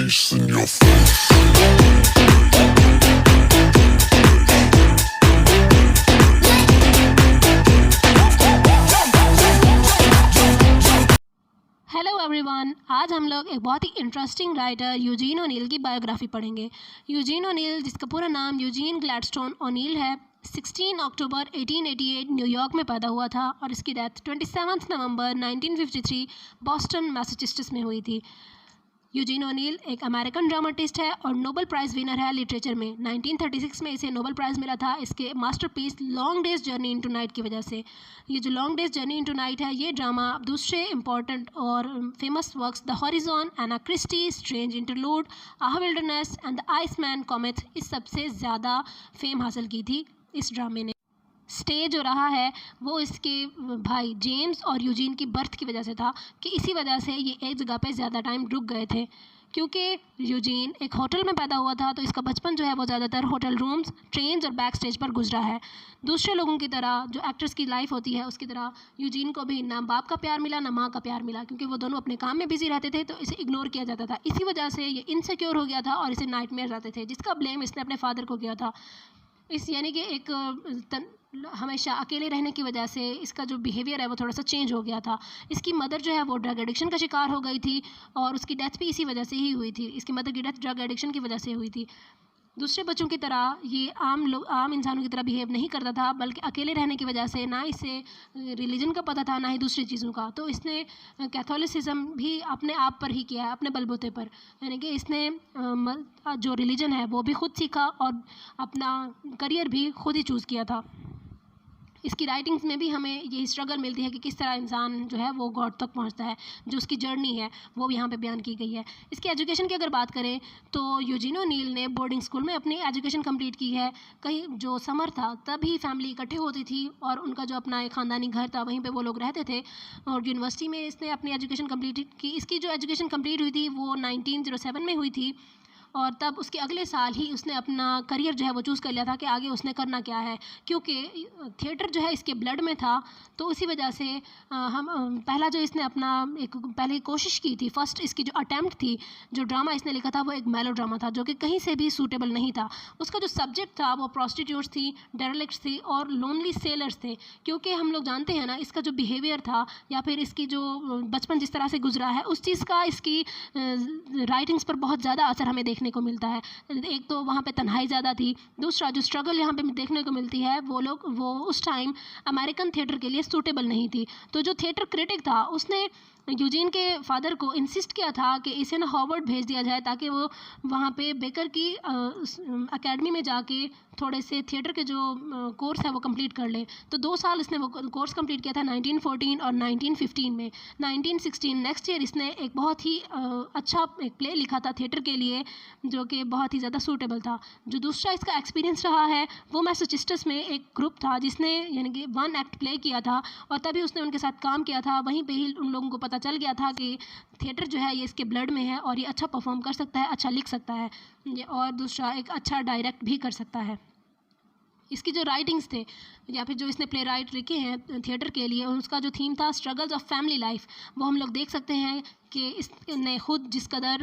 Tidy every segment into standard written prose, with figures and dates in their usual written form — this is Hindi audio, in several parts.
bass in your face. Hello everyone, आज हम लोग एक बहुत ही इंटरेस्टिंग राइटर यूजीन ओनील की बायोग्राफी पढ़ेंगे। यूजीन ओनील, जिसका पूरा नाम यूजीन ग्लैडस्टोन ओनील है, 16 अक्टूबर 1888 न्यूयॉर्क में पैदा हुआ था और इसकी डेथ 27 नवंबर 1953 बॉस्टन मैसाचुसेट्स में हुई थी। यूजीन ओनील एक अमेरिकन ड्रामाटिस्ट है और नोबेल प्राइज़ विनर है लिटरेचर में। 1936 में इसे नोबेल प्राइज़ मिला था इसके masterpiece long day's journey into night की वजह से। ये जो long day's journey into night है, ये ड्रामा दूसरे इंपॉर्टेंट और famous works the horizon, Anna Christie, strange interlude, ah wilderness and the iceman comet, इस सबसे ज़्यादा फेम हासिल की थी इस ड्रामे ने। स्टे जो रहा है वो इसके भाई जेम्स और यूजीन की बर्थ की वजह से था कि इसी वजह से ये एक जगह पे ज़्यादा टाइम रुक गए थे, क्योंकि यूजीन एक होटल में पैदा हुआ था तो इसका बचपन जो है वो ज़्यादातर होटल रूम्स, ट्रेन्स और बैक स्टेज पर गुजरा है। दूसरे लोगों की तरह जो एक्टर्स की लाइफ होती है उसकी तरह यूजीन को भी ना बाप का प्यार मिला ना माँ का प्यार मिला, क्योंकि वो दोनों अपने काम में बिजी रहते थे तो इसे इग्नोर किया जाता था। इसी वजह से ये इनसिक्योर हो गया था और इसे नाइटमेयर आते थे, जिसका ब्लेम इसने अपने फादर को किया था। इस यानी कि हमेशा अकेले रहने की वजह से इसका जो बिहेवियर है वो थोड़ा सा चेंज हो गया था। इसकी मदर जो है वो ड्रग एडिक्शन का शिकार हो गई थी और उसकी डेथ भी इसी वजह से ही हुई थी। इसकी मदर की डेथ ड्रग एडिक्शन की वजह से हुई थी। दूसरे बच्चों की तरह ये आम इंसानों की तरह बिहेव नहीं करता था, बल्कि अकेले रहने की वजह से ना इसे रिलीजन का पता था ना ही दूसरी चीज़ों का, तो इसने कैथोलिसिज्म भी अपने आप पर ही किया है, अपने बलबूते पर। यानी कि इसने जो रिलीजन है वो भी खुद सीखा और अपना करियर भी खुद ही चूज़ किया था। इसकी राइटिंग्स में भी हमें यही स्ट्रगल मिलती है कि किस तरह इंसान जो है वो गॉड तक पहुंचता है, जो उसकी जर्नी है वो यहाँ पे बयान की गई है। इसकी एजुकेशन की अगर बात करें तो यूजीन ओनील ने बोर्डिंग स्कूल में अपनी एजुकेशन कंप्लीट की है। कहीं जो समर था तभी फैमिली इकट्ठे होती थी और उनका जो अपना एक ख़ानदानी घर था वहीं पर वो लोग रहते थे और यूनिवर्सिटी में इसने अपनी एजुकेशन कंप्लीट की। इसकी जो एजुकेशन कंप्लीट हुई थी वो 1907 में हुई थी और तब उसके अगले साल ही उसने अपना करियर जो है वो चूज़ कर लिया था कि आगे उसने करना क्या है, क्योंकि थिएटर जो है इसके ब्लड में था। तो उसी वजह से पहला जो इसने अपना एक पहले कोशिश की थी, फर्स्ट इसकी जो अटैम्प्ट थी, जो ड्रामा इसने लिखा था वो एक मेलो ड्रामा था जो कि कहीं से भी सूटेबल नहीं था। उसका जो सब्जेक्ट था वो प्रॉस्टिट्यूट्स थी, डेरेलिक्ट्स थी और लोनली सेलर्स थे, क्योंकि हम लोग जानते हैं ना इसका जो बिहेवियर था या फिर इसकी जो बचपन जिस तरह से गुजरा है उस चीज़ का इसकी राइटिंग्स पर बहुत ज़्यादा असर हमें देखने को मिलता है। एक तो वहाँ पे तन्हाई ज़्यादा थी, दूसरा जो स्ट्रगल यहाँ पे देखने को मिलती है वो उस टाइम अमेरिकन थिएटर के लिए सूटेबल नहीं थी। तो जो थिएटर क्रिटिक था उसने यूजीन के फादर को इंसिस्ट किया था कि इसे ना हार्वर्ड भेज दिया जाए ताकि वो वहाँ पे बेकर की एकेडमी में जाके थोड़े से थिएटर के जो कोर्स है वो कंप्लीट कर ले। तो 2 साल इसने वो कोर्स कंप्लीट किया था 1914 और 1915 में। 1916 नेक्स्ट ईयर इसने एक बहुत ही अच्छा एक प्ले लिखा था थिएटर के लिए जो कि बहुत ही ज़्यादा सूटेबल था। जो दूसरा इसका एक्सपीरियंस रहा है वो मैसाचुसेट्स में एक ग्रुप था जिसने यानी कि 1 एक्ट प्ले किया था और तभी उसने उनके साथ काम किया था। वहीं पे ही उन लोगों को पता चल गया था कि थिएटर जो है ये इसके ब्लड में है और ये अच्छा परफॉर्म कर सकता है, अच्छा लिख सकता है और दूसरा एक अच्छा डायरेक्ट भी कर सकता है। इसकी जो राइटिंग्स थे या फिर जो इसने प्ले राइट लिखे हैं थिएटर के लिए, उसका जो थीम था स्ट्रगल्स ऑफ फैमिली लाइफ, वो हम लोग देख सकते हैं कि इसने खुद जिस कदर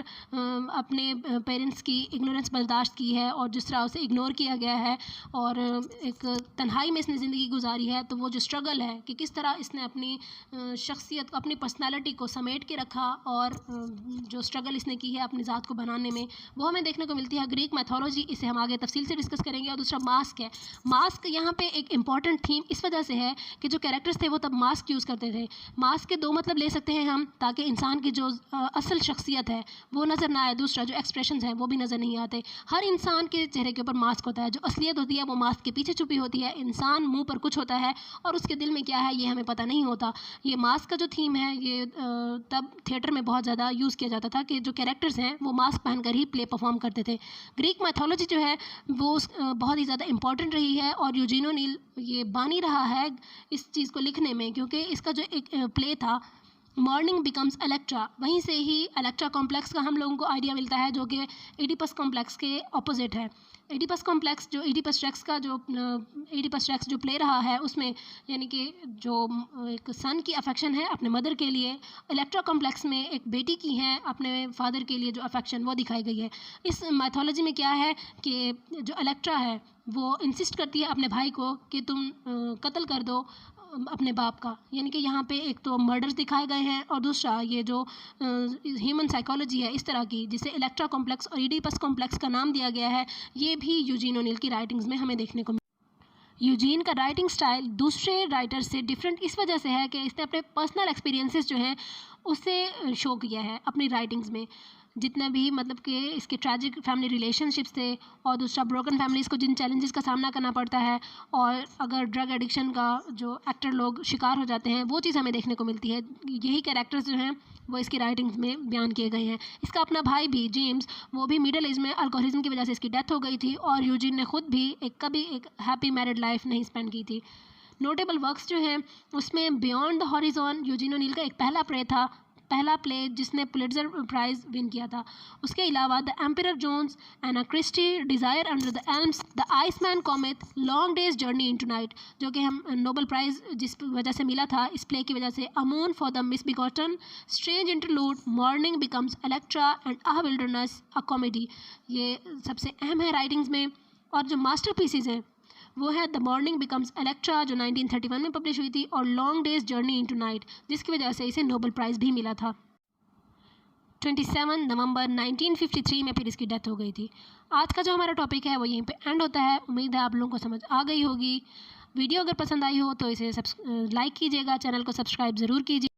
अपने पेरेंट्स की इग्नोरेंस बर्दाश्त की है और जिस तरह उसे इग्नोर किया गया है और एक तन्हाई में इसने ज़िंदगी गुजारी है, तो वो जो स्ट्रगल है कि किस तरह इसने अपनी शख्सियत, अपनी पर्सनालिटी को समेट के रखा और जो स्ट्रगल इसने की है अपनी ज़ात को बनाने में, वो हमें देखने को मिलती है। ग्रीक मैथोलॉजी, इसे हम आगे तफसील से डिस्कस करेंगे। और दूसरा मास्क है। मास्क यहाँ पे एक इम्पॉर्टेंट थीम इस वजह से है कि जो कैरेक्टर्स थे वो तब मास्क यूज़ करते थे। मास्क के 2 मतलब ले सकते हैं हम, ताकि इंसान की जो असल शख्सियत है वो नज़र ना आए, दूसरा जो एक्सप्रेशंस हैं वो भी नज़र नहीं आते। हर इंसान के चेहरे के ऊपर मास्क होता है, जो असलियत होती है वो मास्क के पीछे छुपी होती है। इंसान मुंह पर कुछ होता है और उसके दिल में क्या है ये हमें पता नहीं होता। ये मास्क का जो थीम है ये तब थिएटर में बहुत ज़्यादा यूज़ किया जाता था कि जो कैरेक्टर्स हैं वो मास्क पहनकर ही प्ले परफॉर्म करते थे। ग्रीक मैथोलॉजी जो है वो बहुत ही ज़्यादा इंपॉर्टेंट रही है और यूजीन ओनील ये बानी रहा है इस चीज़ को लिखने में, क्योंकि इसका जो एक प्ले था मॉर्निंग बिकम्स इलेक्ट्रा, वहीं से ही इलेक्ट्रा कॉम्प्लेक्स का हम लोगों को आइडिया मिलता है, जो कि एडिपस कॉम्प्लेक्स के ऑपोजिट है। एडिपस कॉम्प्लेक्स जो एडिपस रेक्स का जो एडिपस रेक्स जो प्ले रहा है उसमें, यानी कि जो एक सन की अफेक्शन है अपने मदर के लिए, इलेक्ट्रा कॉम्प्लेक्स में एक बेटी की है अपने फादर के लिए जो अफेक्शन वो दिखाई गई है। इस मैथोलॉजी में क्या है कि जो इलेक्ट्रा है वो इंसिस्ट करती है अपने भाई को कि तुम कत्ल कर दो अपने बाप का, यानी कि यहाँ पे एक तो मर्डर्स दिखाए गए हैं और दूसरा ये जो ह्यूमन साइकोलॉजी है इस तरह की, जिसे इलेक्ट्रा कॉम्प्लेक्स और एडिपस कॉम्प्लेक्स का नाम दिया गया है, ये भी यूजीन ओनील की राइटिंग्स में हमें देखने को यूजीन का राइटिंग स्टाइल दूसरे राइटर से डिफरेंट इस वजह से है कि इसने अपने पर्सनल एक्सपीरियंसेस जो हैं उससे शो किया है अपनी राइटिंग्स में। जितने भी मतलब कि इसके ट्रैजिक फैमिली रिलेशनशिप्स थे और दूसरा ब्रोकन फैमिलीज़ को जिन चैलेंजेस का सामना करना पड़ता है, और अगर ड्रग एडिक्शन का जो एक्टर लोग शिकार हो जाते हैं वो चीज़ हमें देखने को मिलती है। यही कैरेक्टर्स जो हैं वो इसकी राइटिंग्स में बयान किए गए हैं। इसका अपना भाई भी जेम्स, वो भी मिडिल एज में अल्कोहलिज्म की वजह से इसकी डेथ हो गई थी, और यूजीन ने खुद भी कभी एक हैप्पी मैरिड लाइफ नहीं स्पेंड की थी। नोटेबल वर्क्स जो हैं उसमें beyond the horizon Eugene O'Neill का एक पहला प्ले जिसने पुलिट्जर प्राइज़ विन किया था। उसके अलावा the emperor Jones, Anna Christie, desire under the elms, the iceman comet, long day's journey into night, जो कि हम नोबेल प्राइज़ जिस वजह से मिला था इस प्ले की वजह से, a moon for the misbegotten, strange interlude, mourning becomes Electra and ah wilderness, a comedy, ये सबसे अहम है राइटिंग्स में। और जो मास्टर पीसीज हैं वो है द मॉर्निंग बिकम्स इलेक्ट्रा जो 1931 में पब्लिश हुई थी, और long day's journey into night जिसकी वजह से इसे नोबेल प्राइज़ भी मिला था। 27 नवंबर 1953 में फिर इसकी डेथ हो गई थी। आज का जो हमारा टॉपिक है वो यहीं पे एंड होता है। उम्मीद है आप लोगों को समझ आ गई होगी। वीडियो अगर पसंद आई हो तो इसे लाइक कीजिएगा, चैनल को सब्सक्राइब ज़रूर कीजिए।